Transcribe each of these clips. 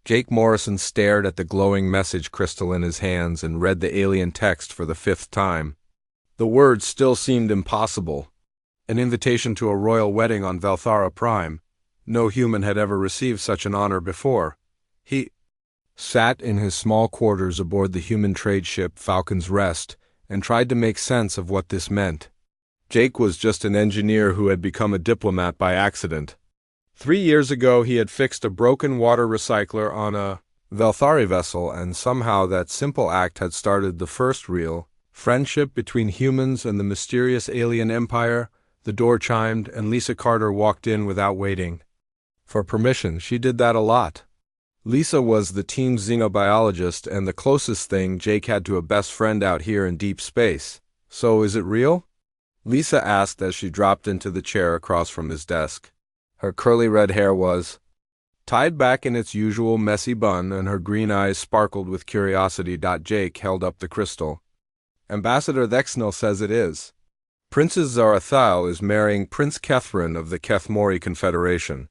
Jake Morrison stared at the glowing message crystal in his hands and read the alien text for the 5th time. The words still seemed impossible. An invitation to a royal wedding on SciFiPrime. No human had ever received such an honor before. He sat in his small quarters aboard the human trade ship Falcon's Rest and tried to make sense of what this meant. Jake was just an engineer who had become a diplomat by accident. 3 years ago he had fixed a broken water recycler on a Velthari vessel, and somehow that simple act had started the first real friendship between humans and the mysterious alien empire. The door chimed, and Lisa Carter walked in without waiting for permission. She did that a lot. Lisa was the team's xenobiologist and the closest thing Jake had to a best friend out here in deep space. "So is it real?" Lisa asked as she dropped into the chair across from his desk. Her curly red hair was tied back in its usual messy bun, and her green eyes sparkled with curiosity. Jake held up the crystal. "Ambassador Thexnell says it is. Princess Zarathiel is marrying Prince Kethrin of the Kethmori Confederation.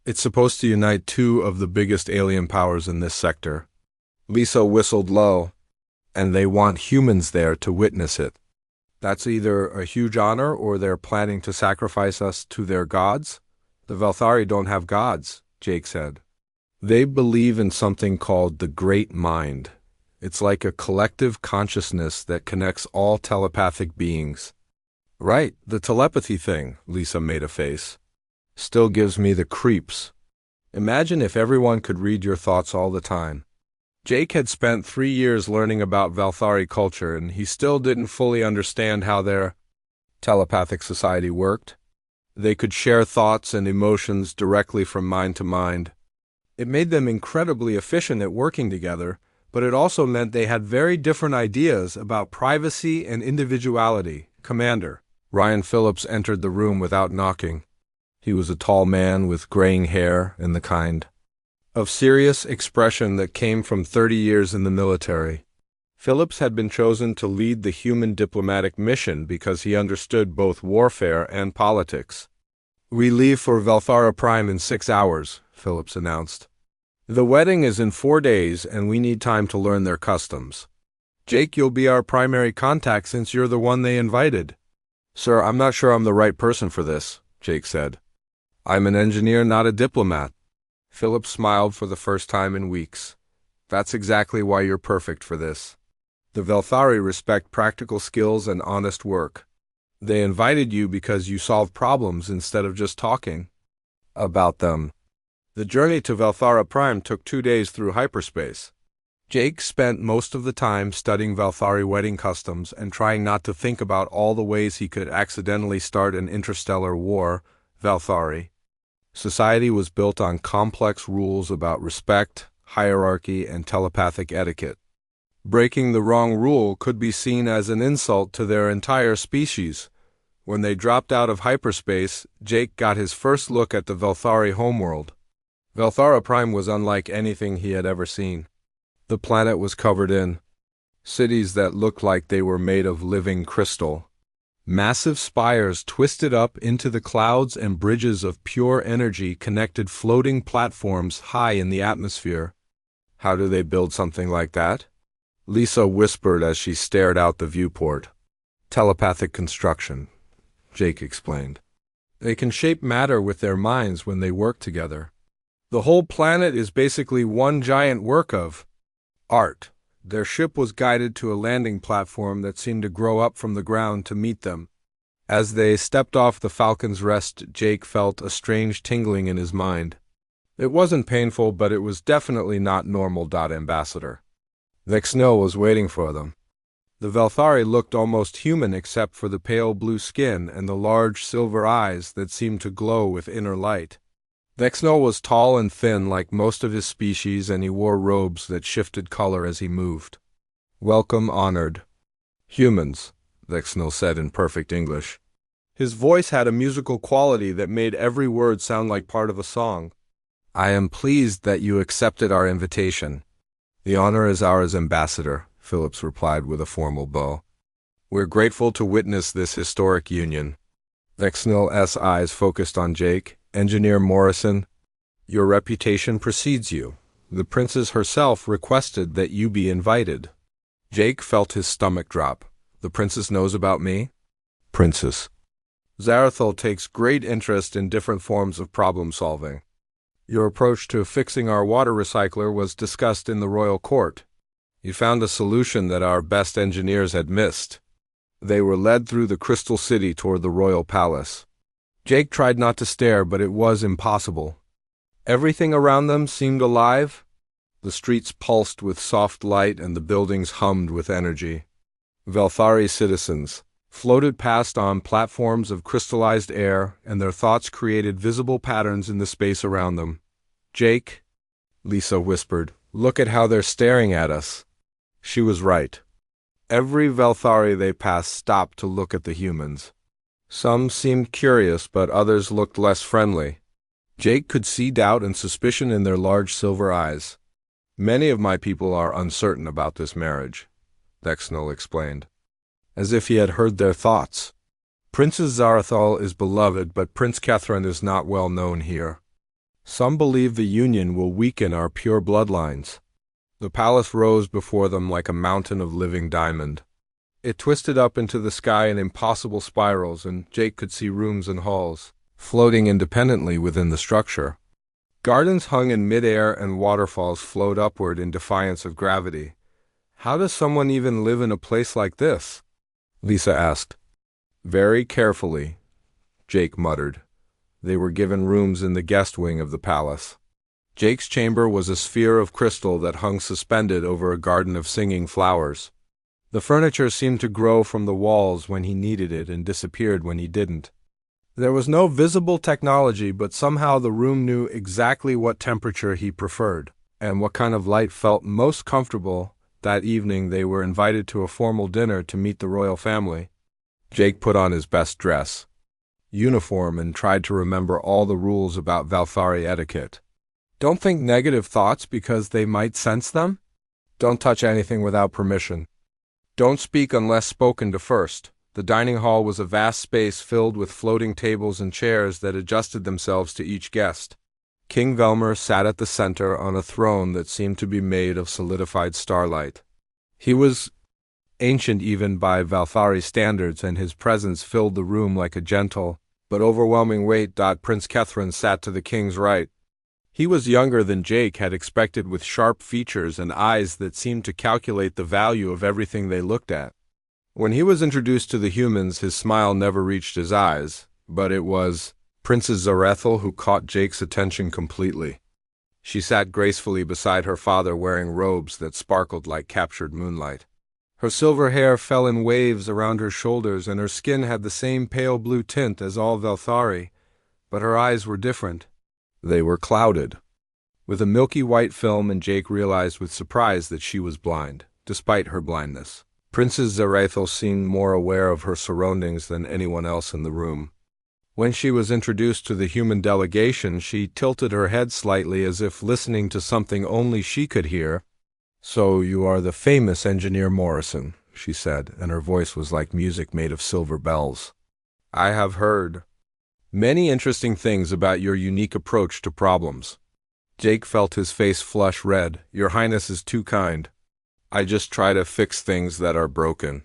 It's supposed to unite 2 of the biggest alien powers in this sector." Lisa whistled low. "And they want humans there to witness it. That's either a huge honor or they're planning to sacrifice us to their gods." "The Velthari don't have gods," Jake said. "They believe in something called the Great Mind. It's like a collective consciousness that connects all telepathic beings." "Right, the telepathy thing," Lisa made a face. "Still gives me the creeps. Imagine if everyone could read your thoughts all the time." Jake had spent 3 years learning about Velthari culture, and he still didn't fully understand how their telepathic society worked. They could share thoughts and emotions directly from mind to mind. It made them incredibly efficient at working together, but it also meant they had very different ideas about privacy and individuality. "Commander." Ryan Phillips entered the room without knocking. He was a tall man with graying hair and the kind of serious expression that came from 30 years in the military. Phillips had been chosen to lead the human diplomatic mission because he understood both warfare and politics. "We leave for SciFiPrime in 6 hours, Phillips announced. "The wedding is in 4 days, and we need time to learn their customs. Jake, you'll be our primary contact since you're the one they invited." "Sir, I'm not sure I'm the right person for this," Jake said. "I'm an engineer, not a diplomat." Phillips smiled for the first time in weeks. "That's exactly why you're perfect for this. The Velthari respect practical skills and honest work. They invited you because you solve problems instead of just talking about them." The journey to SciFiPrime took 2 days through hyperspace. Jake spent most of the time studying Velthari wedding customs and trying not to think about all the ways he could accidentally start an interstellar war. Velthari society was built on complex rules about respect, hierarchy, and telepathic etiquette. Breaking the wrong rule could be seen as an insult to their entire species. When they dropped out of hyperspace, Jake got his first look at the Velthari homeworld. SciFiPrime was unlike anything he had ever seen. The planet was covered in cities that looked like they were made of living crystal. Massive spires twisted up into the clouds, and bridges of pure energy connected floating platforms high in the atmosphere. "How do they build something like that?" Lisa whispered as she stared out the viewport. "Telepathic construction," Jake explained. "They can shape matter with their minds when they work together. The whole planet is basically one giant work of art." Their ship was guided to a landing platform that seemed to grow up from the ground to meet them. As they stepped off the Falcon's Rest, Jake felt a strange tingling in his mind. It wasn't painful, but it was definitely not normal. Ambassador Thexnell was waiting for them. The Velthari looked almost human except for the pale blue skin and the large silver eyes that seemed to glow with inner light. Thexnell was tall and thin like most of his species, and he wore robes that shifted color as he moved. "Welcome, honored humans," Thexnell said in perfect English. His voice had a musical quality that made every word sound like part of a song. "I am pleased that you accepted our invitation." "The honor is ours, Ambassador," Phillips replied with a formal bow. "We're grateful to witness this historic union." Thexnell's eyes focused on Jake. "Engineer Morrison, your reputation precedes you. The princess herself requested that you be invited. Jake felt his stomach drop. The princess knows about me? Princess. Zarathul takes great interest in different forms of problem solving. Your approach to fixing our water recycler was discussed in the royal court. You found a solution that our best engineers had missed. They were led through the Crystal City toward the royal palace. Jake tried not to stare, but it was impossible. Everything around them seemed alive. The streets pulsed with soft light and the buildings hummed with energy. Velthari citizens floated past on platforms of crystallized air, and their thoughts created visible patterns in the space around them. Jake, Lisa whispered, look at how they're staring at us. She was right. Every Velthari they passed stopped to look at the humans. Some seemed curious, but others looked less friendly. Jake could see doubt and suspicion in their large silver eyes. Many of my people are uncertain about this marriage, Vexnil explained, as if he had heard their thoughts. Princess Zarathul is beloved, but Prince Catherine is not well known here. Some believe the union will weaken our pure bloodlines. The palace rose before them like a mountain of living diamond. It twisted up into the sky in impossible spirals, and Jake could see rooms and halls floating independently within the structure. Gardens hung in midair and waterfalls flowed upward in defiance of gravity. How does someone even live in a place like this? Lisa asked. Very carefully, Jake muttered. They were given rooms in the guest wing of the palace. Jake's chamber was a sphere of crystal that hung suspended over a garden of singing flowers. The furniture seemed to grow from the walls when he needed it and disappeared when he didn't. There was no visible technology, but somehow the room knew exactly what temperature he preferred and what kind of light felt most comfortable. That evening they were invited to a formal dinner to meet the royal family. Jake put on his best dress, uniform, and tried to remember all the rules about Velthari etiquette. Don't think negative thoughts because they might sense them. Don't touch anything without permission. Don't speak unless spoken to first. The dining hall was a vast space filled with floating tables and chairs that adjusted themselves to each guest. King Velmer sat at the center on a throne that seemed to be made of solidified starlight. He was ancient even by Velthari standards, and his presence filled the room like a gentle but overwhelming weight. Prince Catherine sat to the king's right. He was younger than Jake had expected, with sharp features and eyes that seemed to calculate the value of everything they looked at. When he was introduced to the humans, his smile never reached his eyes, but it was Princess Zarathul who caught Jake's attention completely. She sat gracefully beside her father, wearing robes that sparkled like captured moonlight. Her silver hair fell in waves around her shoulders, and her skin had the same pale blue tint as all Velthari, but her eyes were different. They were clouded with a milky white film, and Jake realized with surprise that she was blind, despite her blindness. Princess Zarathul seemed more aware of her surroundings than anyone else in the room. When she was introduced to the human delegation, she tilted her head slightly as if listening to something only she could hear. So you are the famous engineer Morrison, she said, and her voice was like music made of silver bells. I have heard many interesting things about your unique approach to problems. Jake felt his face flush red. Your Highness is too kind. I just try to fix things that are broken.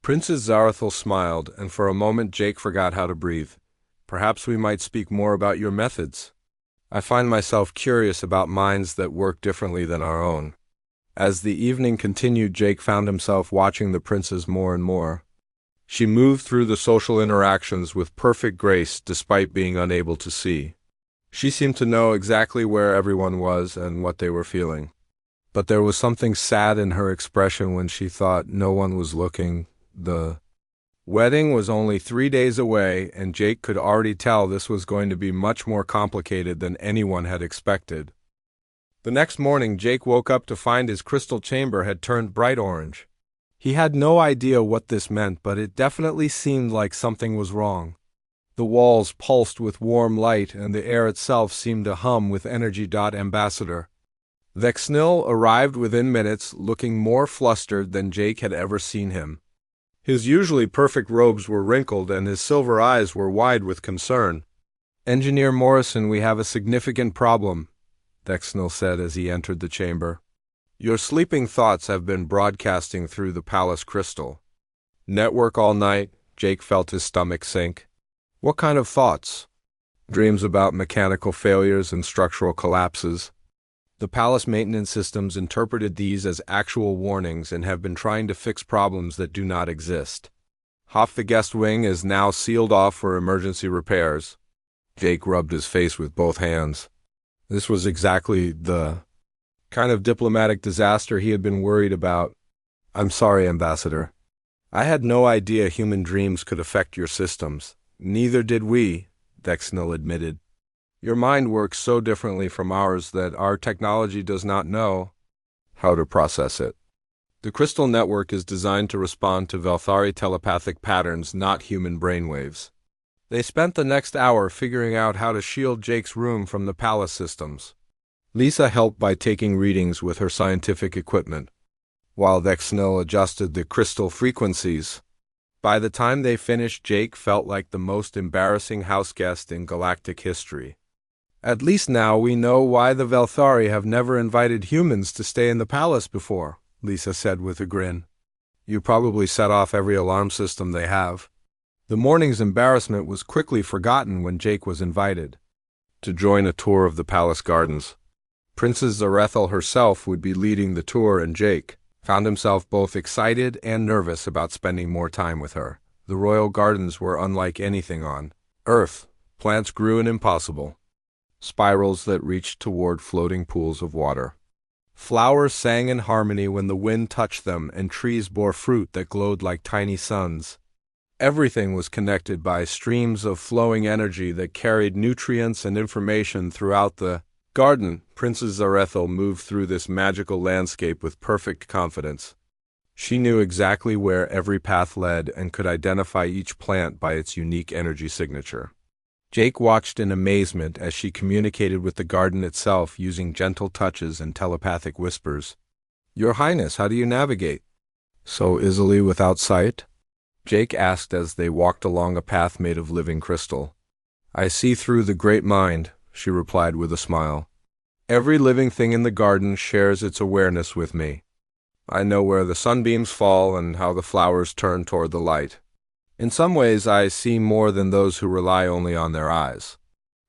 Princess Zarathul smiled, and for a moment Jake forgot how to breathe. Perhaps we might speak more about your methods. I find myself curious about minds that work differently than our own. As the evening continued, Jake found himself watching the princess more and more. She moved through the social interactions with perfect grace despite being unable to see. She seemed to know exactly where everyone was and what they were feeling. But there was something sad in her expression when she thought no one was looking. The wedding was only 3 days away, and Jake could already tell this was going to be much more complicated than anyone had expected. The next morning, Jake woke up to find his crystal chamber had turned bright orange. He had no idea what this meant, but it definitely seemed like something was wrong. The walls pulsed with warm light, and the air itself seemed to hum with energy. Ambassador Vexnil arrived within minutes, looking more flustered than Jake had ever seen him. His usually perfect robes were wrinkled, and his silver eyes were wide with concern. Engineer Morrison, we have a significant problem. Dexnil said as he entered the chamber. Your sleeping thoughts have been broadcasting through the palace crystal. Network all night, Jake felt his stomach sink. What kind of thoughts? Dreams about mechanical failures and structural collapses. The palace maintenance systems interpreted these as actual warnings and have been trying to fix problems that do not exist. Half the guest wing is now sealed off for emergency repairs. Jake rubbed his face with both hands. This was exactly the kind of diplomatic disaster he had been worried about. I'm sorry, Ambassador. I had no idea human dreams could affect your systems. Neither did we, Dexnil admitted. Your mind works so differently from ours that our technology does not know how to process it. The crystal network is designed to respond to Velthari telepathic patterns, not human brainwaves. They spent the next hour figuring out how to shield Jake's room from the palace systems. Lisa helped by taking readings with her scientific equipment, while Dexnil adjusted the crystal frequencies. By the time they finished, Jake felt like the most embarrassing house guest in galactic history. At least now we know why the Velthari have never invited humans to stay in the palace before, Lisa said with a grin. You probably set off every alarm system they have. The morning's embarrassment was quickly forgotten when Jake was invited to join a tour of the palace gardens. Princess Zarethel herself would be leading the tour, and Jake found himself both excited and nervous about spending more time with her. The royal gardens were unlike anything on Earth. Plants grew in impossible spirals that reached toward floating pools of water. Flowers sang in harmony when the wind touched them, and trees bore fruit that glowed like tiny suns. Everything was connected by streams of flowing energy that carried nutrients and information throughout the garden. Princess Zarethel moved through this magical landscape with perfect confidence. She knew exactly where every path led and could identify each plant by its unique energy signature. Jake watched in amazement as she communicated with the garden itself using gentle touches and telepathic whispers. Your Highness, how do you navigate so easily without sight? Jake asked as they walked along a path made of living crystal. I see through the great mind, she replied with a smile. Every living thing in the garden shares its awareness with me. I know where the sunbeams fall and how the flowers turn toward the light. In some ways, I see more than those who rely only on their eyes.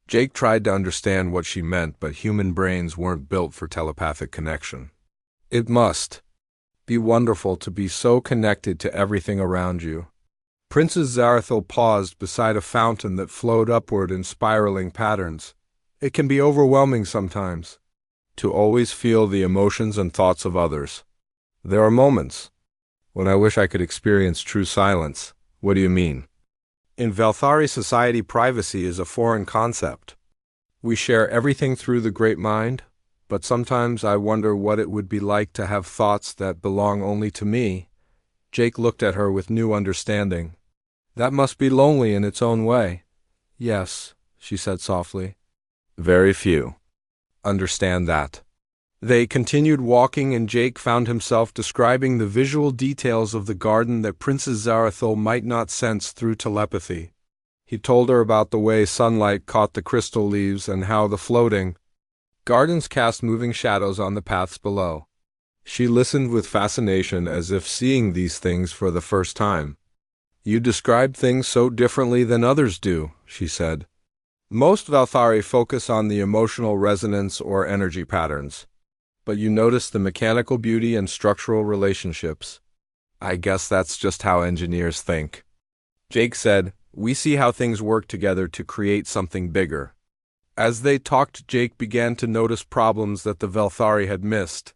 Jake tried to understand what she meant, but human brains weren't built for telepathic connection. It must be wonderful to be so connected to everything around you. Princess Zarethel paused beside a fountain that flowed upward in spiraling patterns. It can be overwhelming sometimes to always feel the emotions and thoughts of others. There are moments when I wish I could experience true silence. What do you mean? In Velthari society, privacy is a foreign concept. We share everything through the great mind, but sometimes I wonder what it would be like to have thoughts that belong only to me. Jake looked at her with new understanding. That must be lonely in its own way. Yes, she said softly. Very few understand that. They continued walking, and Jake found himself describing the visual details of the garden that Princess Zarethel might not sense through telepathy. He told her about the way sunlight caught the crystal leaves and how the floating gardens cast moving shadows on the paths below. She listened with fascination, as if seeing these things for the first time. You describe things so differently than others do, she said. Most Velthari focus on the emotional resonance or energy patterns, but you notice the mechanical beauty and structural relationships. I guess that's just how engineers think. Jake said, we see how things work together to create something bigger. As they talked, Jake began to notice problems that the Velthari had missed.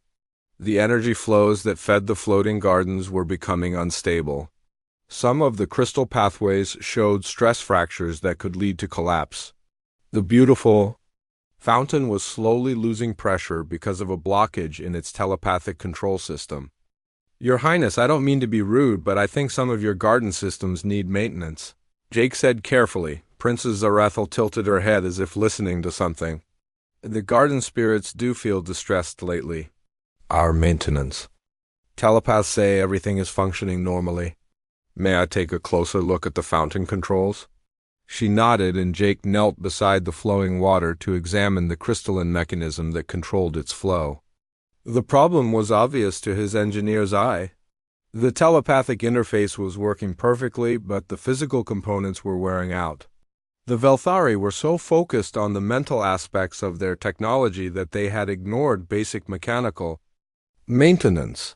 The energy flows that fed the floating gardens were becoming unstable. Some of the crystal pathways showed stress fractures that could lead to collapse. The beautiful fountain was slowly losing pressure because of a blockage in its telepathic control system. Your Highness, I don't mean to be rude, but I think some of your garden systems need maintenance, Jake said carefully. Princess Zarethel tilted her head as if listening to something. The garden spirits do feel distressed lately. Our maintenance. Telepaths say everything is functioning normally. May I take a closer look at the fountain controls? She nodded, and Jake knelt beside the flowing water to examine the crystalline mechanism that controlled its flow. The problem was obvious to his engineer's eye. The telepathic interface was working perfectly, but the physical components were wearing out. The Velthari were so focused on the mental aspects of their technology that they had ignored basic mechanical maintenance.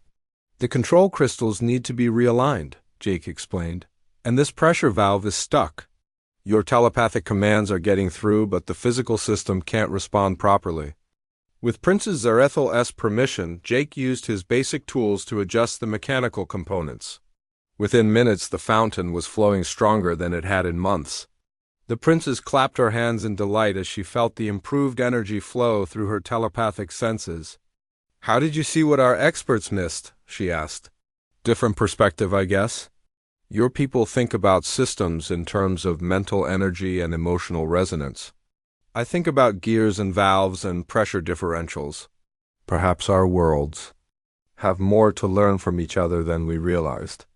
The control crystals need to be realigned, Jake explained, and this pressure valve is stuck. Your telepathic commands are getting through, but the physical system can't respond properly. With Princess Zarethal's permission, Jake used his basic tools to adjust the mechanical components. Within minutes, the fountain was flowing stronger than it had in months. The princess clapped her hands in delight as she felt the improved energy flow through her telepathic senses. "How did you see what our experts missed?" she asked. "Different perspective, I guess. Your people think about systems in terms of mental energy and emotional resonance. I think about gears and valves and pressure differentials. Perhaps our worlds have more to learn from each other than we realized."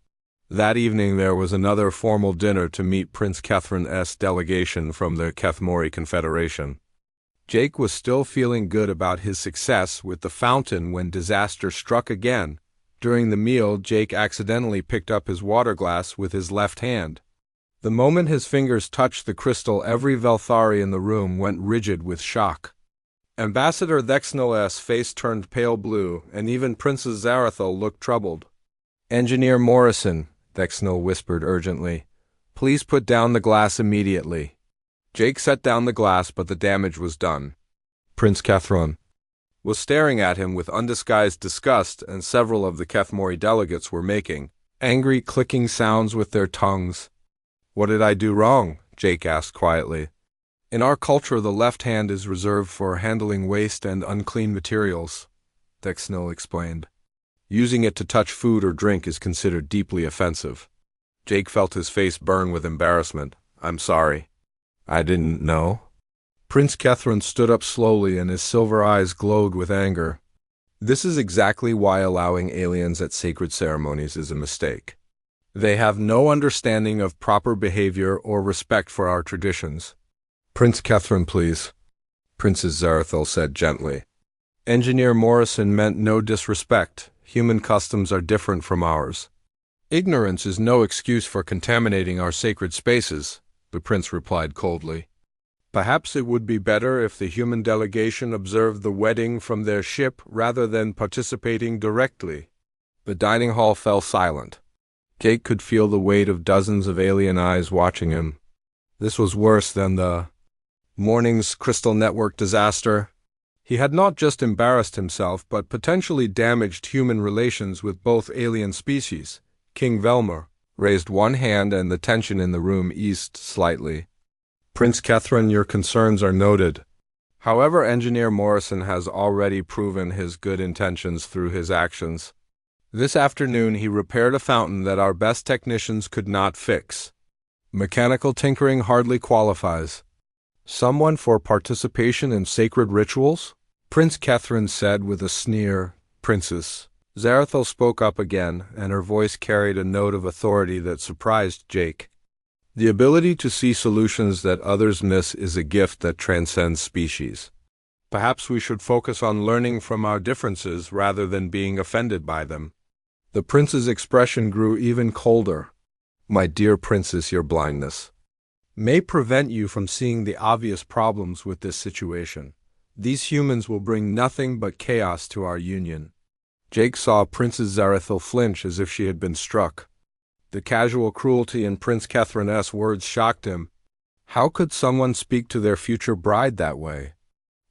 That evening there was another formal dinner to meet Prince Catherine's delegation from the Kethmori Confederation. Jake was still feeling good about his success with the fountain when disaster struck again. During the meal, Jake accidentally picked up his water glass with his left hand. The moment his fingers touched the crystal, every Velthari in the room went rigid with shock. Ambassador Thexnol's face turned pale blue, and even Princess Zarathal looked troubled. "Engineer Morrison," Thexnol whispered urgently, "please put down the glass immediately." Jake set down the glass, but the damage was done. Prince Catherine was staring at him with undisguised disgust, and several of the Kethmori delegates were making angry clicking sounds with their tongues. "What did I do wrong?" Jake asked quietly. "In our culture, the left hand is reserved for handling waste and unclean materials," Thexnol explained. "Using it to touch food or drink is considered deeply offensive." Jake felt his face burn with embarrassment. "I'm sorry. I didn't know." Prince Catherine stood up slowly, and his silver eyes glowed with anger. "This is exactly why allowing aliens at sacred ceremonies is a mistake. They have no understanding of proper behavior or respect for our traditions." "Prince Catherine, please," Princess Zarathal said gently. "Engineer Morrison meant no disrespect. Human customs are different from ours." "Ignorance is no excuse for contaminating our sacred spaces," the prince replied coldly. "Perhaps it would be better if the human delegation observed the wedding from their ship rather than participating directly." The dining hall fell silent. Jake could feel the weight of dozens of alien eyes watching him. This was worse than the morning's Crystal Network disaster. He had not just embarrassed himself, but potentially damaged human relations with both alien species. King Velmer raised one hand, and the tension in the room eased slightly. "Prince Catherine, your concerns are noted. However, Engineer Morrison has already proven his good intentions through his actions. This afternoon he repaired a fountain that our best technicians could not fix. Mechanical tinkering hardly qualifies. Someone for participation in sacred rituals?" Prince Catherine said with a sneer. "Princess." Zarathal spoke up again, and her voice carried a note of authority that surprised Jake. "The ability to see solutions that others miss is a gift that transcends species. Perhaps we should focus on learning from our differences rather than being offended by them." The prince's expression grew even colder. "My dear princess, your blindness may prevent you from seeing the obvious problems with this situation. These humans will bring nothing but chaos to our union." Jake saw Princess Zarathal flinch as if she had been struck. The casual cruelty in Prince Catherine's words shocked him. How could someone speak to their future bride that way?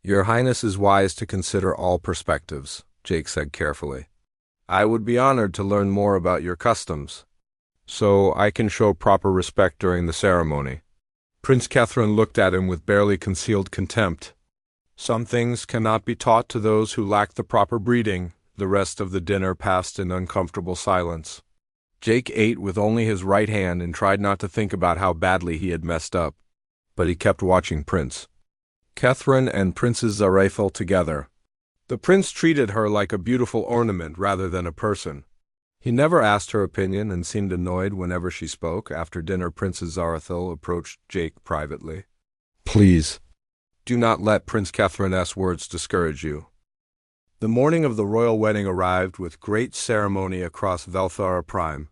"Your Highness is wise to consider all perspectives," Jake said carefully. "I would be honored to learn more about your customs, so I can show proper respect during the ceremony." Prince Catherine looked at him with barely concealed contempt. "Some things cannot be taught to those who lack the proper breeding." The rest of the dinner passed in uncomfortable silence. Jake ate with only his right hand and tried not to think about how badly he had messed up. But he kept watching Prince Catherine and Princess Zarathal together. The prince treated her like a beautiful ornament rather than a person. He never asked her opinion and seemed annoyed whenever she spoke. After dinner, Princess Zarathil approached Jake privately. Please, do not let Prince Catherine's words discourage you. The morning of the royal wedding arrived with great ceremony across SciFiPrime.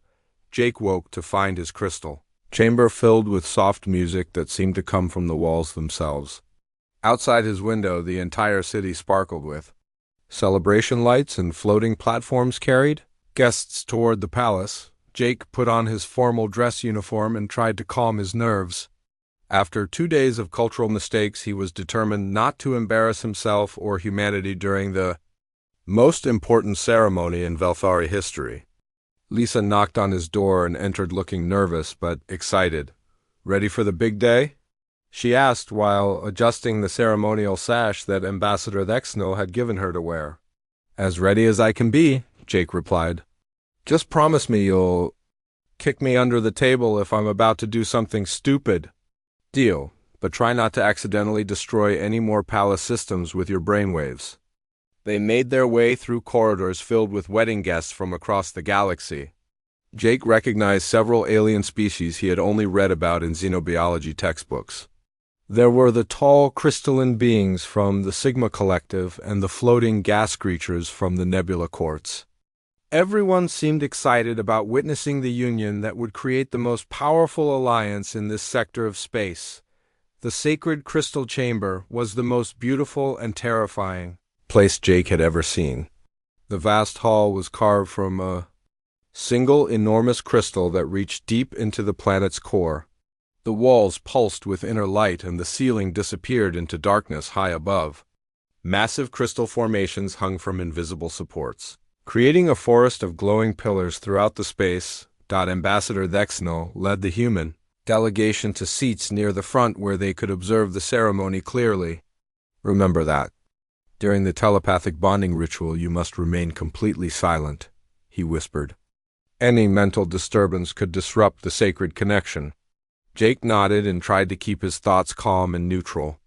Jake woke to find his crystal chamber filled with soft music that seemed to come from the walls themselves. Outside his window, the entire city sparkled with celebration lights and floating platforms carried guests toward the palace. Jake put on his formal dress uniform and tried to calm his nerves. After 2 days of cultural mistakes, he was determined not to embarrass himself or humanity during the most important ceremony in Velthari history. Lisa knocked on his door and entered looking nervous but excited. Ready for the big day? She asked while adjusting the ceremonial sash that Ambassador Thexnell had given her to wear. As ready as I can be, Jake replied. Just promise me you'll kick me under the table if I'm about to do something stupid. Deal, but try not to accidentally destroy any more palace systems with your brainwaves. They made their way through corridors filled with wedding guests from across the galaxy. Jake recognized several alien species he had only read about in xenobiology textbooks. There were the tall crystalline beings from the Sigma Collective and the floating gas creatures from the Nebula Courts. Everyone seemed excited about witnessing the union that would create the most powerful alliance in this sector of space. The sacred crystal chamber was the most beautiful and terrifying place Jake had ever seen. The vast hall was carved from a single enormous crystal that reached deep into the planet's core. The walls pulsed with inner light and the ceiling disappeared into darkness high above. Massive crystal formations hung from invisible supports, creating a forest of glowing pillars throughout the space. Ambassador Thexnell led the human delegation to seats near the front where they could observe the ceremony clearly. Remember that. During the telepathic bonding ritual, you must remain completely silent, he whispered. Any mental disturbance could disrupt the sacred connection. Jake nodded and tried to keep his thoughts calm and neutral.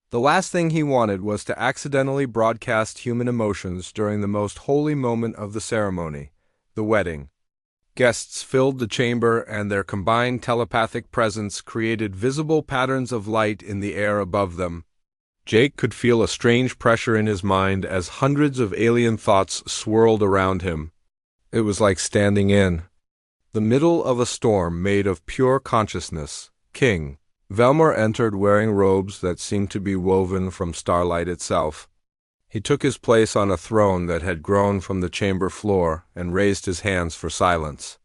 The last thing he wanted was to accidentally broadcast human emotions during the most holy moment of the ceremony, the wedding. Guests filled the chamber, and their combined telepathic presence created visible patterns of light in the air above them. Jake could feel a strange pressure in his mind as hundreds of alien thoughts swirled around him. It was like standing in the middle of a storm made of pure consciousness. King Velmor entered wearing robes that seemed to be woven from starlight itself. He took his place on a throne that had grown from the chamber floor and raised his hands for silence.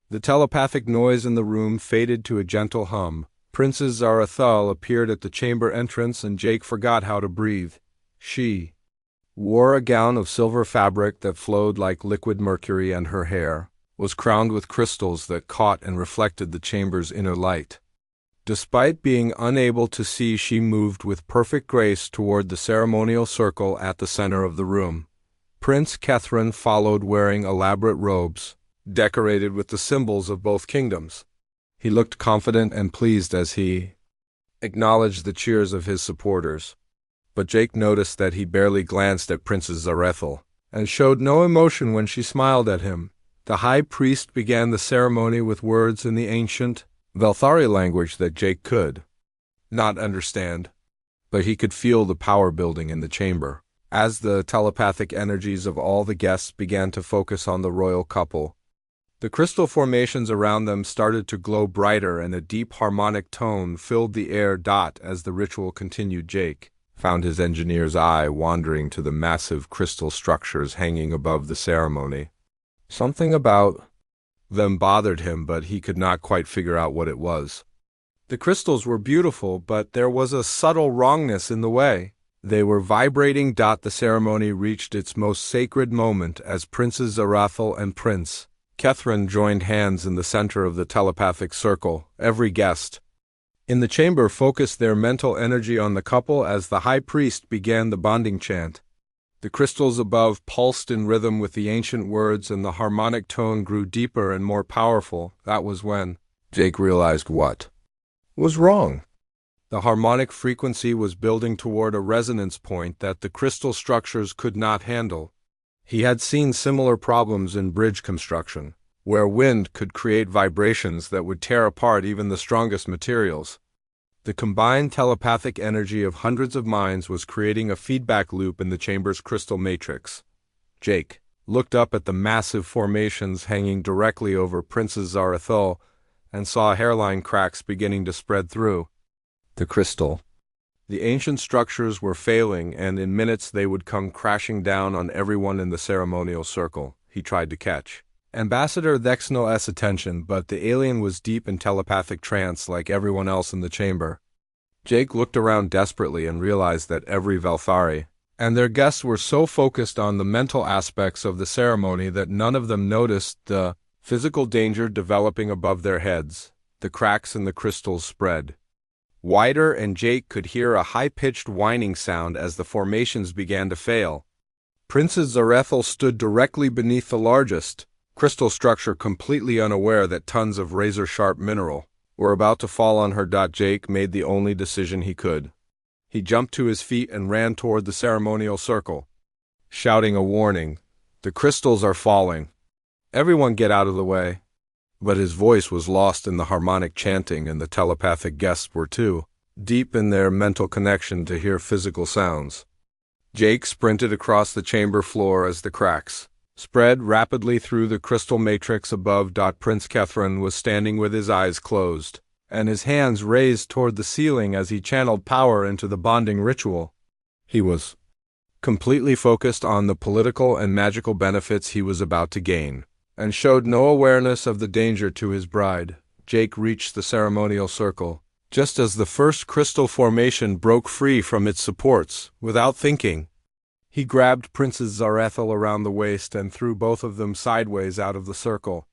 The telepathic noise in the room faded to a gentle hum. Princess Zarathil appeared at the chamber entrance and Jake forgot how to breathe. She wore a gown of silver fabric that flowed like liquid mercury, and her hair was crowned with crystals that caught and reflected the chamber's inner light. Despite being unable to see, she moved with perfect grace toward the ceremonial circle at the center of the room. Prince Catherine followed, wearing elaborate robes, decorated with the symbols of both kingdoms. He looked confident and pleased as he acknowledged the cheers of his supporters. But Jake noticed that he barely glanced at Princess Zarathil, and showed no emotion when she smiled at him. The high priest began the ceremony with words in the ancient Velthari language that Jake could not understand, but he could feel the power building in the chamber. As the telepathic energies of all the guests began to focus on the royal couple, the crystal formations around them started to glow brighter, and a deep harmonic tone filled the air. As the ritual continued, Jake found his engineer's eye wandering to the massive crystal structures hanging above the ceremony. Something about them bothered him, but he could not quite figure out what it was. The crystals were beautiful, but there was a subtle wrongness in the way they were vibrating. The ceremony reached its most sacred moment as Princess Zarathil and Prince Catherine joined hands in the center of the telepathic circle. Every guest in the chamber focused their mental energy on the couple as the high priest began the bonding chant. The crystals above pulsed in rhythm with the ancient words, and the harmonic tone grew deeper and more powerful. That was when Jake realized what was wrong. The harmonic frequency was building toward a resonance point that the crystal structures could not handle. He had seen similar problems in bridge construction, where wind could create vibrations that would tear apart even the strongest materials. The combined telepathic energy of hundreds of minds was creating a feedback loop in the chamber's crystal matrix. Jake looked up at the massive formations hanging directly over Princess Zarathul and saw hairline cracks beginning to spread through the crystal. The ancient structures were failing, and in minutes they would come crashing down on everyone in the ceremonial circle. He tried to catch Ambassador Thexnel's attention, but the alien was deep in telepathic trance like everyone else in the chamber. Jake looked around desperately and realized that every Velthari and their guests were so focused on the mental aspects of the ceremony that none of them noticed the physical danger developing above their heads. The cracks in the crystals spread wider, and Jake could hear a high-pitched whining sound as the formations began to fail. Princess Zarathul stood directly beneath the largest crystal structure, completely unaware that tons of razor-sharp mineral were about to fall on her. Jake made the only decision he could. He jumped to his feet and ran toward the ceremonial circle, shouting a warning. "The crystals are falling. Everyone get out of the way." But his voice was lost in the harmonic chanting, and the telepathic guests were too deep in their mental connection to hear physical sounds. Jake sprinted across the chamber floor as the cracks spread rapidly through the crystal matrix above. Prince Kethrin was standing with his eyes closed and his hands raised toward the ceiling as he channeled power into the bonding ritual. He was completely focused on the political and magical benefits he was about to gain, and showed no awareness of the danger to his bride. Jake reached the ceremonial circle just as the first crystal formation broke free from its supports. Without thinking, he grabbed Princess Zarathul around the waist and threw both of them sideways out of the circle.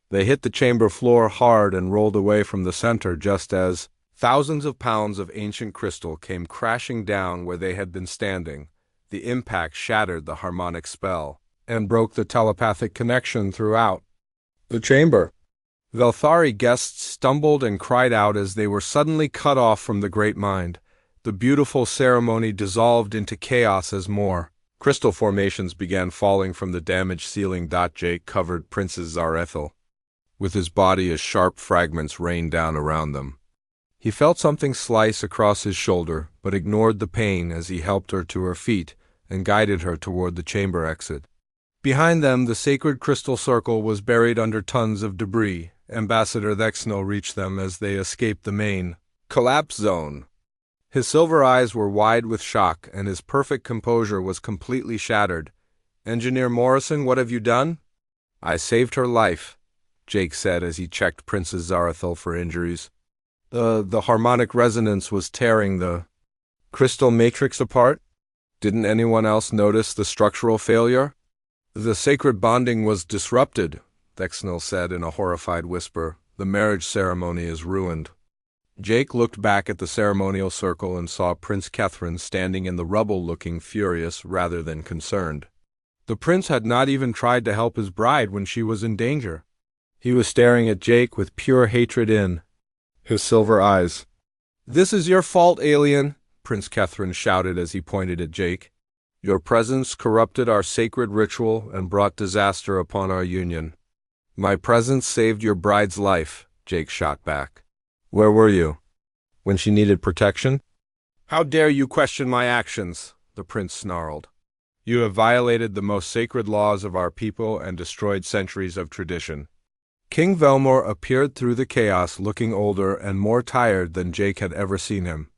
They hit the chamber floor hard and rolled away from the center just as thousands of pounds of ancient crystal came crashing down where they had been standing. The impact shattered the harmonic spell and broke the telepathic connection throughout the chamber. Velthari guests stumbled and cried out as they were suddenly cut off from the great mind. The beautiful ceremony dissolved into chaos as more crystal formations began falling from the damaged ceiling. Jake covered Princess Zarathul with his body as sharp fragments rained down around them. He felt something slice across his shoulder, but ignored the pain as he helped her to her feet and guided her toward the chamber exit. Behind them, the sacred crystal circle was buried under tons of debris. Ambassador Thexnel reached them as they escaped the main collapse zone. His silver eyes were wide with shock, and his perfect composure was completely shattered. "Engineer Morrison, what have you done?" "I saved her life," Jake said as he checked Princess Zarathul for injuries. The harmonic resonance was tearing the crystal matrix apart. Didn't anyone else notice the structural failure? "The sacred bonding was disrupted," Thexnel said in a horrified whisper. "The marriage ceremony is ruined." Jake looked back at the ceremonial circle and saw Prince Kethrin standing in the rubble, looking furious rather than concerned. The prince had not even tried to help his bride when she was in danger. He was staring at Jake with pure hatred in his silver eyes. "This is your fault, alien," Prince Kethrin shouted as he pointed at Jake. "Your presence corrupted our sacred ritual and brought disaster upon our union." "My presence saved your bride's life," Jake shot back. "Where were you when she needed protection?" "How dare you question my actions?" the prince snarled. "You have violated the most sacred laws of our people and destroyed centuries of tradition." King Velmor appeared through the chaos, looking older and more tired than Jake had ever seen him.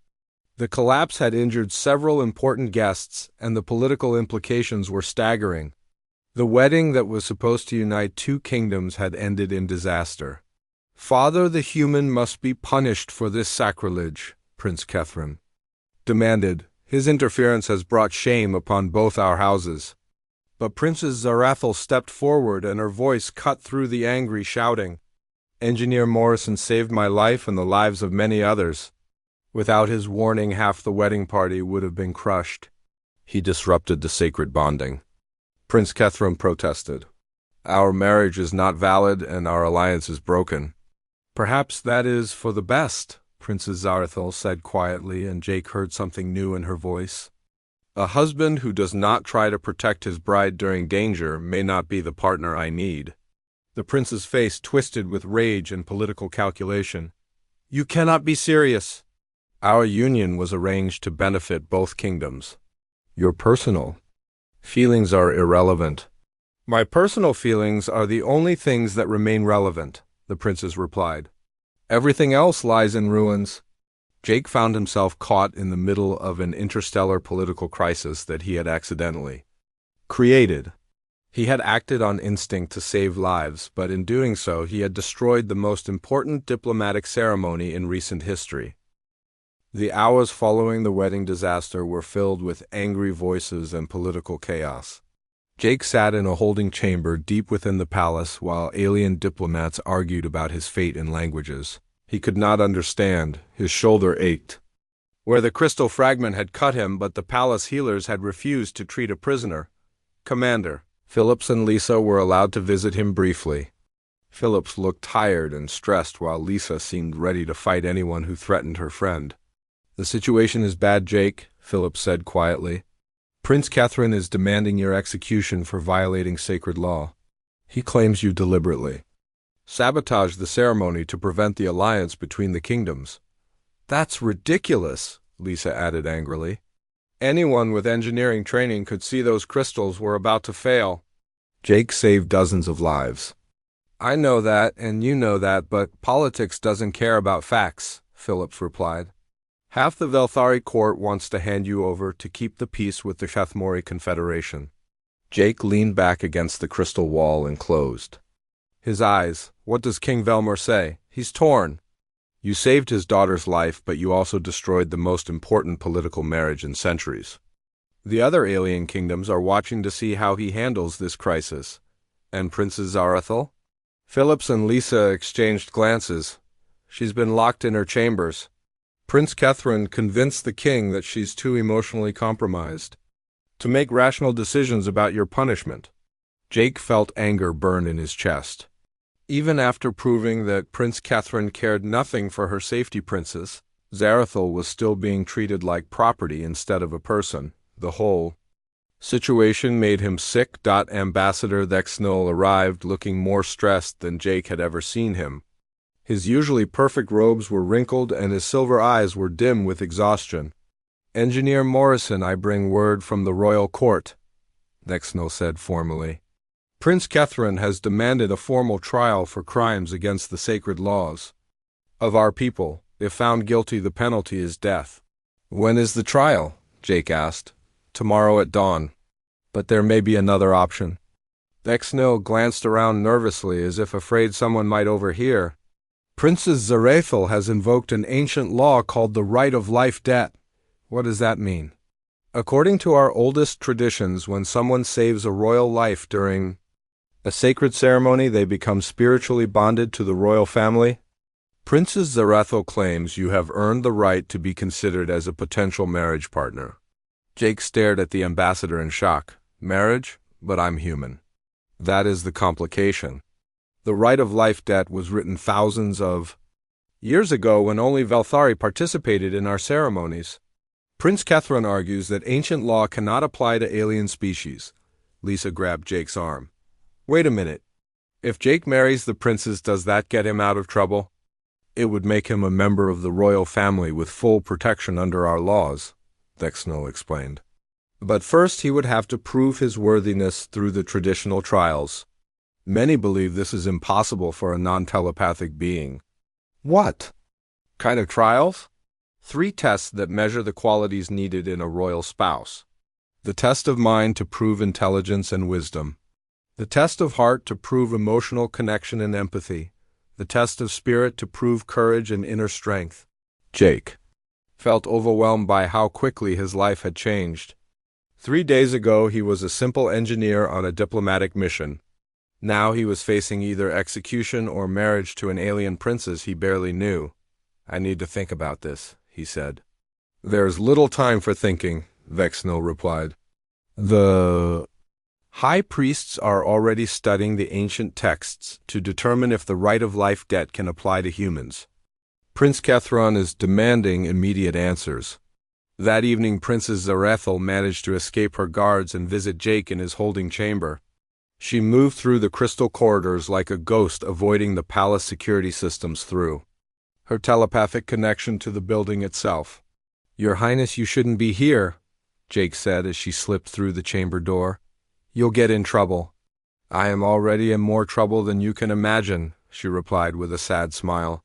The collapse had injured several important guests, and the political implications were staggering. The wedding that was supposed to unite two kingdoms had ended in disaster. "Father the human must be punished for this sacrilege," Prince Kethrin demanded. "His interference has brought shame upon both our houses." But Princess Zarathul stepped forward, and her voice cut through the angry shouting. "Engineer Morrison saved my life and the lives of many others. Without his warning, half the wedding party would have been crushed. He disrupted the sacred bonding." Prince Kethrin protested. "Our marriage is not valid and our alliance is broken." "Perhaps that is for the best," Princess Zarathul said quietly, and Jake heard something new in her voice. A husband who does not try to protect his bride during danger may not be the partner I need. The prince's face twisted with rage and political calculation. You cannot be serious. Our union was arranged to benefit both kingdoms. Your personal feelings are irrelevant. My personal feelings are the only things that remain relevant, the princess replied. Everything else lies in ruins. Jake found himself caught in the middle of an interstellar political crisis that he had accidentally created. He had acted on instinct to save lives, but in doing so he had destroyed the most important diplomatic ceremony in recent history. The hours following the wedding disaster were filled with angry voices and political chaos. Jake sat in a holding chamber deep within the palace while alien diplomats argued about his fate in languages he could not understand. His shoulder ached where the crystal fragment had cut him, but the palace healers had refused to treat a prisoner. Commander Phillips and Lisa were allowed to visit him briefly. Phillips looked tired and stressed while Lisa seemed ready to fight anyone who threatened her friend. The situation is bad, Jake, Phillips said quietly. Prince Catherine is demanding your execution for violating sacred law. He claims you deliberately sabotaged the ceremony to prevent the alliance between the kingdoms. That's ridiculous, Lisa added angrily. Anyone with engineering training could see those crystals were about to fail. Jake saved dozens of lives. I know that, and you know that, but politics doesn't care about facts, Phillips replied. Half the Velthari court wants to hand you over to keep the peace with the Shethmori Confederation. Jake leaned back against the crystal wall and closed his eyes. What does King Velmor say? He's torn. You saved his daughter's life, but you also destroyed the most important political marriage in centuries. The other alien kingdoms are watching to see how he handles this crisis. And Princess Zarathil? Phillips and Lisa exchanged glances. She's been locked in her chambers. Prince Catherine convinced the king that she's too emotionally compromised to make rational decisions about your punishment. Jake felt anger burn in his chest. Even after proving that Prince Catherine cared nothing for her safety princess, Zarathil was still being treated like property instead of a person. The whole situation made him sick. Ambassador Thexnol arrived looking more stressed than Jake had ever seen him. His usually perfect robes were wrinkled and his silver eyes were dim with exhaustion. Engineer Morrison, I bring word from the royal court, Thexnol said formally. Prince Catherine has demanded a formal trial for crimes against the sacred laws of our people. If found guilty, the penalty is death. When is the trial? Jake asked. Tomorrow at dawn. But there may be another option. Thexnol glanced around nervously as if afraid someone might overhear. Princess Zarathil has invoked an ancient law called the right of life debt. What does that mean? According to our oldest traditions, when someone saves a royal life during a sacred ceremony, they become spiritually bonded to the royal family. Princess Zarathil claims you have earned the right to be considered as a potential marriage partner. Jake stared at the ambassador in shock. Marriage? But I'm human. That is the complication. The right of life debt was written thousands of years ago when only Velthari participated in our ceremonies. Prince Catherine argues that ancient law cannot apply to alien species. Lisa grabbed Jake's arm. Wait a minute. If Jake marries the princess, does that get him out of trouble? It would make him a member of the royal family with full protection under our laws, Thexnol explained. But first he would have to prove his worthiness through the traditional trials. Many believe this is impossible for a non-telepathic being. What kind of trials? 3 tests that measure the qualities needed in a royal spouse. The test of mind to prove intelligence and wisdom. The test of heart to prove emotional connection and empathy. The test of spirit to prove courage and inner strength. Jake felt overwhelmed by how quickly his life had changed. 3 days ago he was a simple engineer on a diplomatic mission. Now he was facing either execution or marriage to an alien princess he barely knew. I need to think about this, he said. There's little time for thinking, Thexnol replied. The high priests are already studying the ancient texts to determine if the right of life debt can apply to humans. Prince Catherine is demanding immediate answers. That evening, Princess Zarethel managed to escape her guards and visit Jake in his holding chamber. She moved through the crystal corridors like a ghost, avoiding the palace security systems through her telepathic connection to the building itself. "Your Highness, you shouldn't be here," Jake said as she slipped through the chamber door. "You'll get in trouble." "I am already in more trouble than you can imagine," she replied with a sad smile.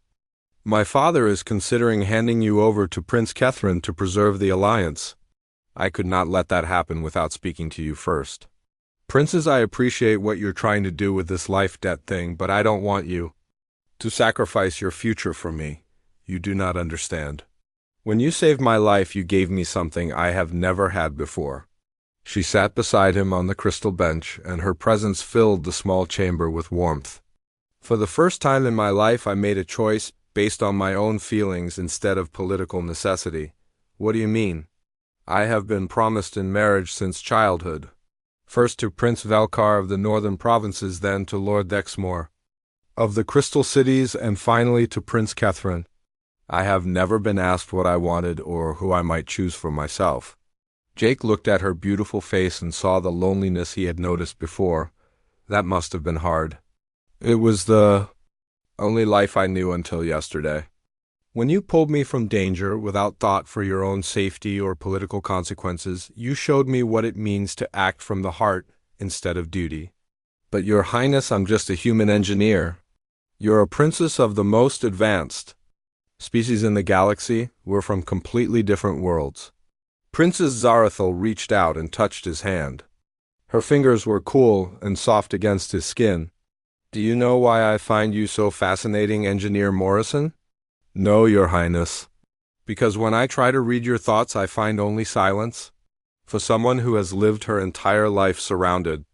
"My father is considering handing you over to Prince Catherine to preserve the alliance. I could not let that happen without speaking to you first. Princess, I appreciate what you're trying to do with this life debt thing, but I don't want you to sacrifice your future for me. You do not understand. When you saved my life, you gave me something I have never had before." She sat beside him on the crystal bench, and her presence filled the small chamber with warmth. "For the first time in my life, I made a choice based on my own feelings instead of political necessity." "What do you mean?" "I have been promised in marriage since childhood. First to Prince Velkar of the northern provinces, then to Lord Dexmore of the Crystal Cities, and finally to Prince Catherine. I have never been asked what I wanted or who I might choose for myself." Jake looked at her beautiful face and saw the loneliness he had noticed before. "That must have been hard." "It was the only life I knew until yesterday. When you pulled me from danger without thought for your own safety or political consequences, you showed me what it means to act from the heart instead of duty. But Your Highness, I'm just a human engineer. You're a princess of the most advanced species in the galaxy. We're from completely different worlds." Princess Zarethel reached out and touched his hand. Her fingers were cool and soft against his skin. "Do you know why I find you so fascinating, Engineer Morrison?" "No, Your Highness." "Because when I try to read your thoughts, I find only silence. For someone who has lived her entire life surrounded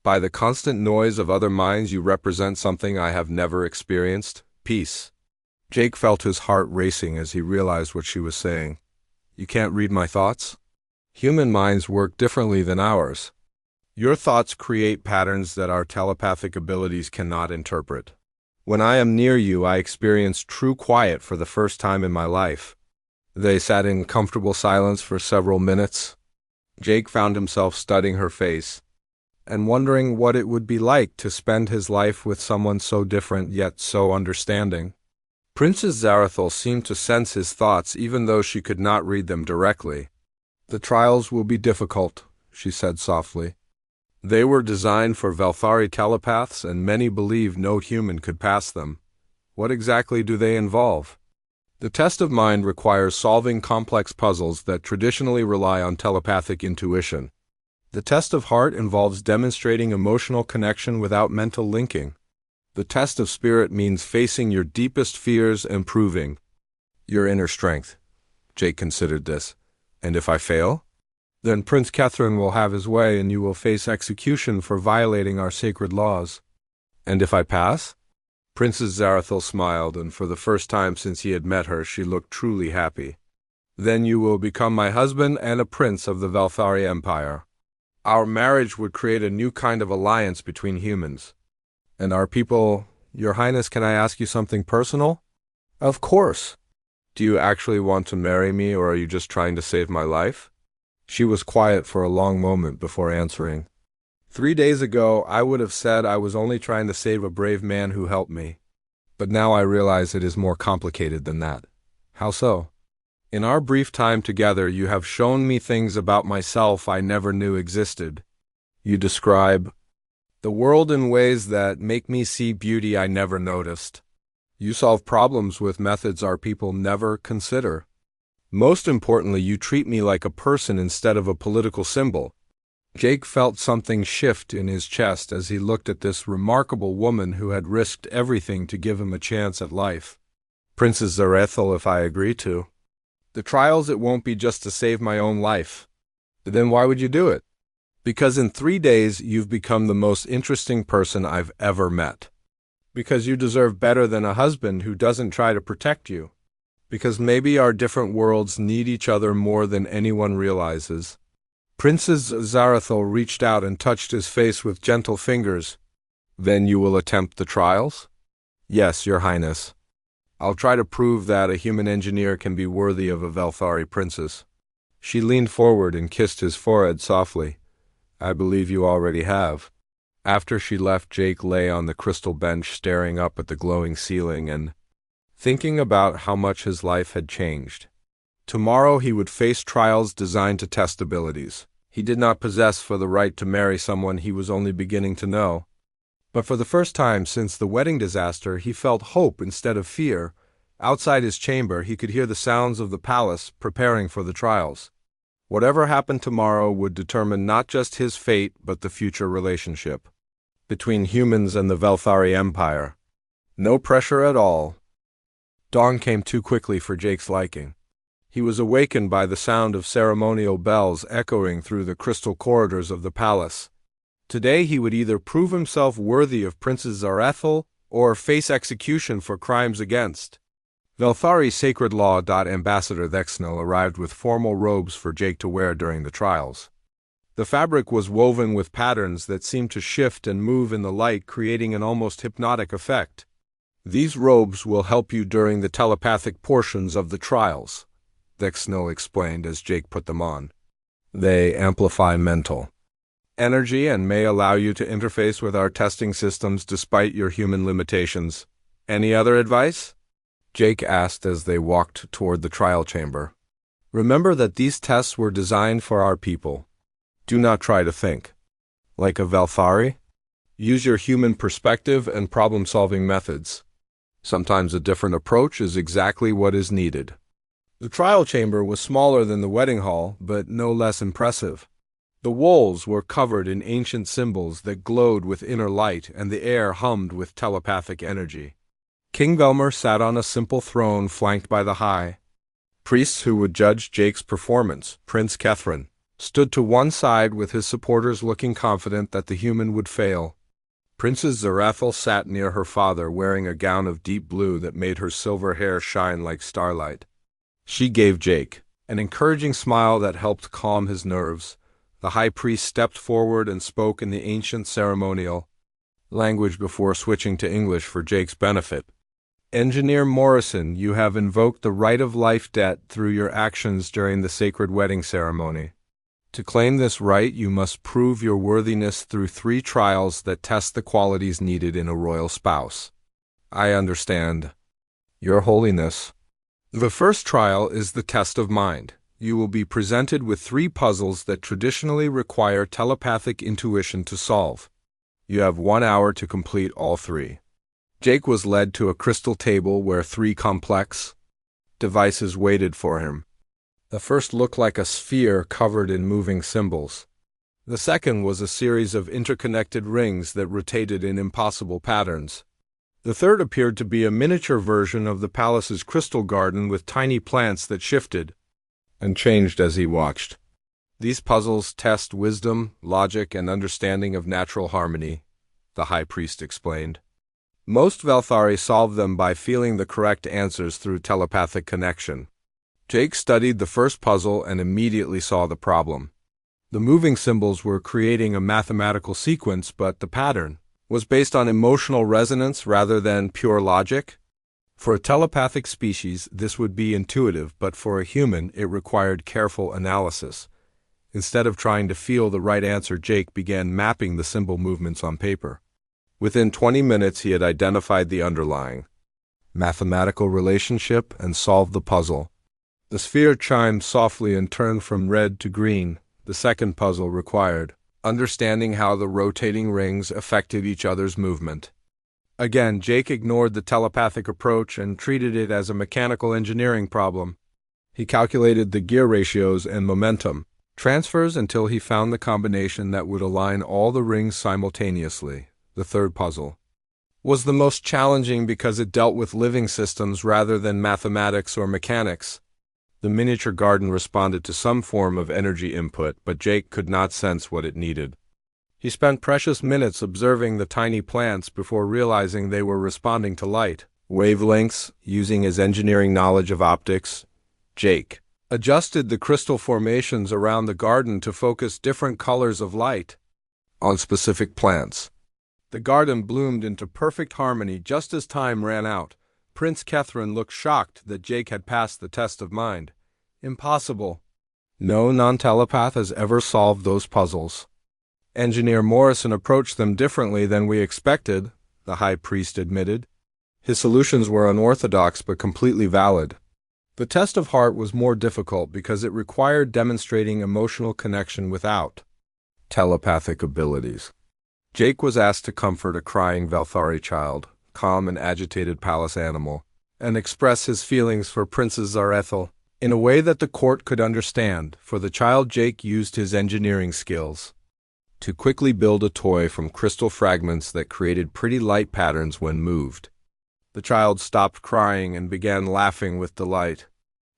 by the constant noise of other minds, you represent something I have never experienced: peace." Jake felt his heart racing as he realized what she was saying. "You can't read my thoughts? Human minds work differently than ours. Your thoughts create patterns that our telepathic abilities cannot interpret. When I am near you, I experience true quiet for the first time in my life." They sat in comfortable silence for several minutes. Jake found himself studying her face and wondering what it would be like to spend his life with someone so different yet so understanding. Princess Zarethel seemed to sense his thoughts even though she could not read them directly. "The trials will be difficult," she said softly. "They were designed for Velthari telepaths, and many believe no human could pass them. What exactly do they involve?" "The test of mind requires solving complex puzzles that traditionally rely on telepathic intuition. The test of heart involves demonstrating emotional connection without mental linking. The test of spirit means facing your deepest fears and proving your inner strength." Jake considered this. "And if I fail?" "Then Prince Catherine will have his way and you will face execution for violating our sacred laws." "And if I pass?" Princess Zarethel smiled, and for the first time since he had met her, she looked truly happy. "Then you will become my husband and a prince of the Velthari Empire. Our marriage would create a new kind of alliance between humans. And our people. Your Highness, can I ask you something personal?" "Of course." "Do you actually want to marry me, or are you just trying to save my life?" She was quiet for a long moment before answering. 3 days ago, I would have said I was only trying to save a brave man who helped me. But now I realize it is more complicated than that." "How so?" "In our brief time together, you have shown me things about myself I never knew existed. You describe the world in ways that make me see beauty I never noticed. You solve problems with methods our people never consider. Most importantly, you treat me like a person instead of a political symbol." Jake felt something shift in his chest as he looked at this remarkable woman who had risked everything to give him a chance at life. "Princess Zarethel, if I agree to the trials, it won't be just to save my own life." "Then why would you do it?" "Because in 3 days you've become the most interesting person I've ever met. Because you deserve better than a husband who doesn't try to protect you. Because maybe our different worlds need each other more than anyone realizes." Princess Zarethel reached out and touched his face with gentle fingers. "Then you will attempt the trials?" "Yes, Your Highness. I'll try to prove that a human engineer can be worthy of a Velthari princess." She leaned forward and kissed his forehead softly. "I believe you already have." After she left, Jake lay on the crystal bench staring up at the glowing ceiling and thinking about how much his life had changed. Tomorrow he would face trials designed to test abilities he did not possess, for the right to marry someone he was only beginning to know. But for the first time since the wedding disaster, he felt hope instead of fear. Outside his chamber, he could hear the sounds of the palace preparing for the trials. Whatever happened tomorrow would determine not just his fate, but the future relationship between humans and the Velthari Empire. No pressure at all. Dawn came too quickly for Jake's liking. He was awakened by the sound of ceremonial bells echoing through the crystal corridors of the palace. Today he would either prove himself worthy of Princess Zarethel or face execution for crimes against Velthari Sacred Law. Ambassador Thexnell arrived with formal robes for Jake to wear during the trials. The fabric was woven with patterns that seemed to shift and move in the light, creating an almost hypnotic effect. "These robes will help you during the telepathic portions of the trials," Thexnell explained as Jake put them on. "They amplify mental energy and may allow you to interface with our testing systems despite your human limitations. Any other advice?" Jake asked as they walked toward the trial chamber. "Remember that these tests were designed for our people. Do not try to think like a Velthari. Use your human perspective and problem-solving methods. Sometimes a different approach is exactly what is needed." The trial chamber was smaller than the wedding hall, but no less impressive. The walls were covered in ancient symbols that glowed with inner light, and the air hummed with telepathic energy. King Velmer sat on a simple throne flanked by the high priests who would judge Jake's performance. Prince Kethrin stood to one side with his supporters looking confident that the human would fail. Princess Zarethel sat near her father, wearing a gown of deep blue that made her silver hair shine like starlight. She gave Jake an encouraging smile that helped calm his nerves. The high priest stepped forward and spoke in the ancient ceremonial language before switching to English for Jake's benefit. "Engineer Morrison, you have invoked the right of life debt through your actions during the sacred wedding ceremony. To claim this right, you must prove your worthiness through 3 trials that test the qualities needed in a royal spouse." "I understand, Your Holiness." "The first trial is the test of mind. You will be presented with 3 puzzles that traditionally require telepathic intuition to solve. You have 1 hour to complete all 3. Jake was led to a crystal table where 3 complex devices waited for him. The first looked like a sphere covered in moving symbols. The second was a series of interconnected rings that rotated in impossible patterns. The third appeared to be a miniature version of the palace's crystal garden with tiny plants that shifted and changed as he watched. These puzzles test wisdom, logic, and understanding of natural harmony, the high priest explained. Most Velthari solve them by feeling the correct answers through telepathic connection. Jake studied the first puzzle and immediately saw the problem. The moving symbols were creating a mathematical sequence, but the pattern was based on emotional resonance rather than pure logic. For a telepathic species, this would be intuitive, but for a human, it required careful analysis. Instead of trying to feel the right answer, Jake began mapping the symbol movements on paper. Within 20 minutes, he had identified the underlying mathematical relationship and solved the puzzle. The sphere chimed softly and turned from red to green. The second puzzle required understanding how the rotating rings affected each other's movement. Again, Jake ignored the telepathic approach and treated it as a mechanical engineering problem. He calculated the gear ratios and momentum transfers until he found the combination that would align all the rings simultaneously. The third puzzle was the most challenging because it dealt with living systems rather than mathematics or mechanics. The miniature garden responded to some form of energy input, but Jake could not sense what it needed. He spent precious minutes observing the tiny plants before realizing they were responding to light wavelengths. Using his engineering knowledge of optics, Jake adjusted the crystal formations around the garden to focus different colors of light on specific plants. The garden bloomed into perfect harmony just as time ran out. Prince Kethrin looked shocked that Jake had passed the test of mind. "Impossible." No non-telepath has ever solved those puzzles. Engineer Morrison approached them differently than we expected, the High Priest admitted. His solutions were unorthodox but completely valid. The test of heart was more difficult because it required demonstrating emotional connection without telepathic abilities. Jake was asked to comfort a crying Velthari child, calm an agitated palace animal, and express his feelings for Princess Zarethel in a way that the court could understand. For the child, Jake used his engineering skills to quickly build a toy from crystal fragments that created pretty light patterns when moved. The child stopped crying and began laughing with delight.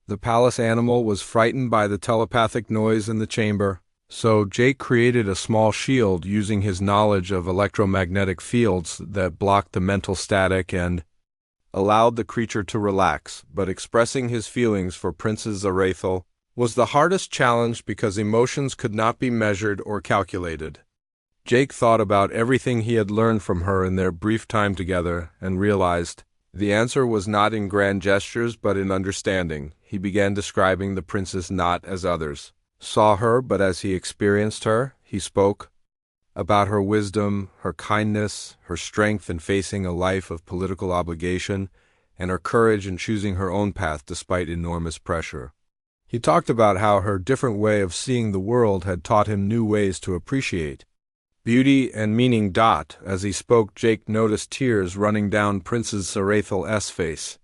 The palace animal was frightened by the telepathic noise in the chamber, so Jake created a small shield using his knowledge of electromagnetic fields that blocked the mental static and allowed the creature to relax. But expressing his feelings for Princess Zarethel was the hardest challenge because emotions could not be measured or calculated. Jake thought about everything he had learned from her in their brief time together and realized the answer was not in grand gestures but in understanding. He began describing the princess not as others saw her, but as he experienced her. He spoke about her wisdom, her kindness, her strength in facing a life of political obligation, and her courage in choosing her own path despite enormous pressure. He talked about how her different way of seeing the world had taught him new ways to appreciate beauty and meaning. As he spoke, Jake noticed tears running down Princess Zarethel's face.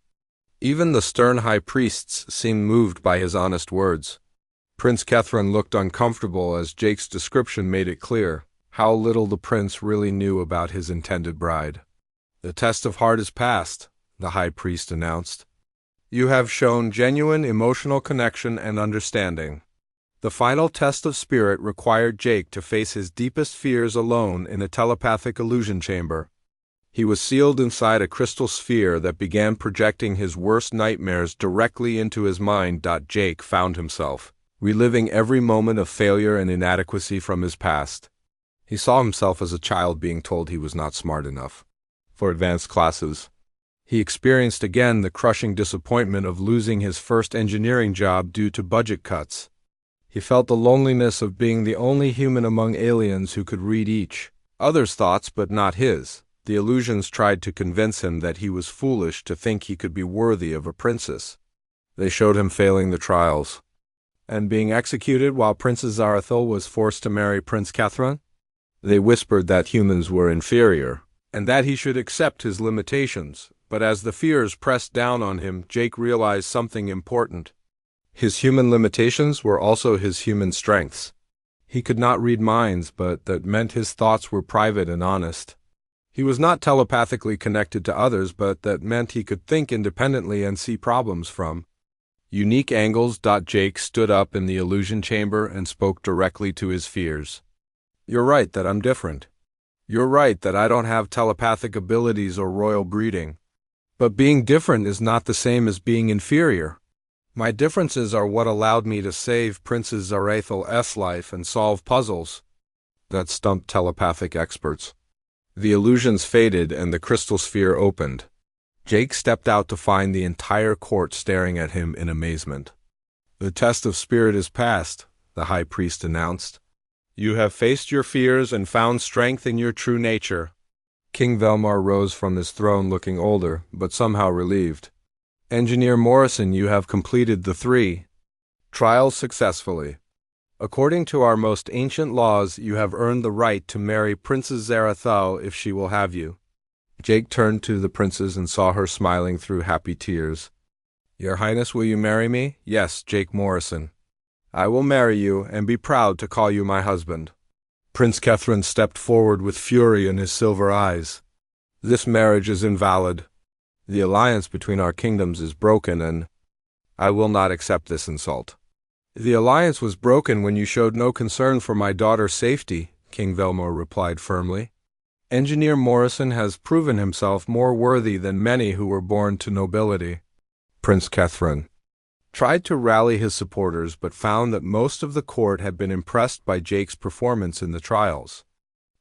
Even the stern high priests seemed moved by his honest words. Prince Kethrin looked uncomfortable as Jake's description made it clear how little the prince really knew about his intended bride. "The test of heart is passed," the high priest announced. "You have shown genuine emotional connection and understanding." The final test of spirit required Jake to face his deepest fears alone in a telepathic illusion chamber. He was sealed inside a crystal sphere that began projecting his worst nightmares directly into his mind. Jake found himself reliving every moment of failure and inadequacy from his past. He saw himself as a child being told he was not smart enough for advanced classes. He experienced again the crushing disappointment of losing his first engineering job due to budget cuts. He felt the loneliness of being the only human among aliens who could read each other's thoughts but not his. The illusions tried to convince him that he was foolish to think he could be worthy of a princess. They showed him failing the trials and being executed while Princess Zarethel was forced to marry Prince Kethrin. They whispered that humans were inferior and that he should accept his limitations. But as the fears pressed down on him, Jake realized something important. His human limitations were also his human strengths. He could not read minds, but that meant his thoughts were private and honest. He was not telepathically connected to others, but that meant he could think independently and see problems from unique angles. Jake stood up in the illusion chamber and spoke directly to his fears. "You're right that I'm different. You're right that I don't have telepathic abilities or royal breeding. But being different is not the same as being inferior. My differences are what allowed me to save Princess Zarethel's life and solve puzzles that stumped telepathic experts." The illusions faded and the crystal sphere opened. Jake stepped out to find the entire court staring at him in amazement. "The test of spirit is passed," the high priest announced. "You have faced your fears and found strength in your true nature." King Velmar rose from his throne looking older, but somehow relieved. "Engineer Morrison, you have completed the 3 trials successfully. According to our most ancient laws, you have earned the right to marry Princess Zarethel if she will have you." Jake turned to the princess and saw her smiling through happy tears. "Your Highness, will you marry me?" "Yes, Jake Morrison. I will marry you and be proud to call you my husband." Prince Kethrin stepped forward with fury in his silver eyes. "This marriage is invalid. The alliance between our kingdoms is broken, and I will not accept this insult." "The alliance was broken when you showed no concern for my daughter's safety," King Velmar replied firmly. "Engineer Morrison has proven himself more worthy than many who were born to nobility." Prince Kethrin tried to rally his supporters but found that most of the court had been impressed by Jake's performance in the trials.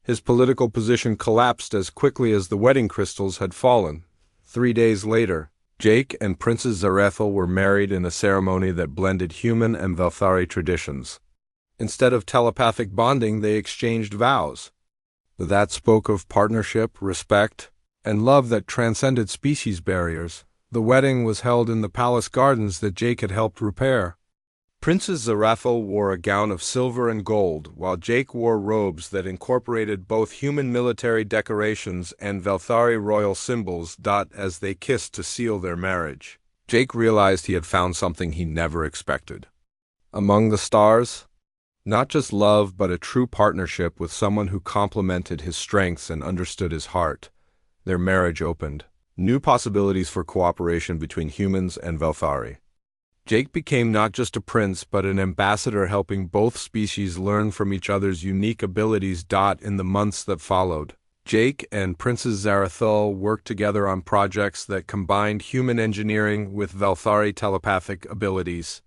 His political position collapsed as quickly as the wedding crystals had fallen. 3 days later, Jake and Princess Zarethel were married in a ceremony that blended human and Velthari traditions. Instead of telepathic bonding, they exchanged vows that spoke of partnership, respect, and love that transcended species barriers. The wedding was held in the palace gardens that Jake had helped repair. Princess Zarethel wore a gown of silver and gold, while Jake wore robes that incorporated both human military decorations and Velthari royal symbols. As they kissed to seal their marriage, Jake realized he had found something he never expected. Among the stars, not just love, but a true partnership with someone who complemented his strengths and understood his heart. Their marriage opened new possibilities for cooperation between humans and Velthari. Jake became not just a prince, but an ambassador, helping both species learn from each other's unique abilities. In the months that followed, Jake and Princess Zarethel worked together on projects that combined human engineering with Velthari telepathic abilities.